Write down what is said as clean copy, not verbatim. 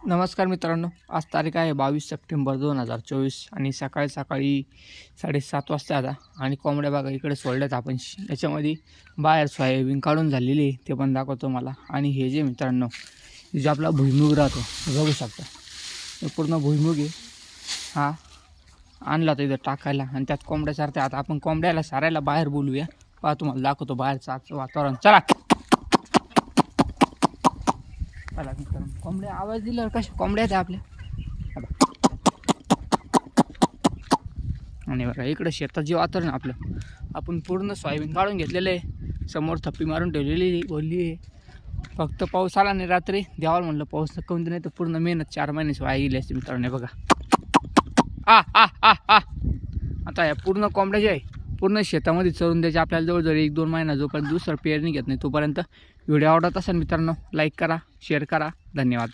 नमस्कार मित्रांनो, आज तारीख आहे 22 सप्टेंबर 2024 आणि सकाळी 7:30 वाजता आता आणि कोंबड्या बघा इकडे सोडल्यात आपण याच्यामध्ये बाहेर सोयाबीन काढून झालेली आहे ते पण दाखवतो मला। आणि हे जे मित्रांनो जो आपला भुईमुग राहतो बघू शकता, हे पूर्ण भुईमुग आहे। हा आणला तर इथं टाकायला आणि त्यात कोंबड्या सारते। आता आपण कोंबड्याला सारायला बाहेर बोलूया, पहा तुम्हाला दाखवतो बाहेरचं आजचं वातावरण। चला चला मित्रांनो, कोंबड्या आवाज दिल्यावर कशा कोंबड्या आहेत आपल्या। आणि बघा इकडे शेतात जे वातावरण आपलं, आपण पूर्ण सोयाबीन काढून घेतलेलं आहे। समोर थप्पी मारून ठेवलेली बोलली आहे, फक्त पाऊस आला नाही रात्री। देवाला म्हणलं पाऊस कमी नाही तर पूर्ण मेहनत 4 महिन्याची वाया गेली असते मित्रांनो। बघा आ आ आ आ आता या पूर्ण कोंबड्या जे आहे पूर्ण शेतामध्ये चरून द्यायचे आपल्याला। जवळजवळ 1-2 महिना जोपर्यंत दुसरं पेरणी घेत नाही तोपर्यंत। व्हिडिओ आवडत असेल मित्रांनो लाईक करा, शेअर करा, धन्यवाद।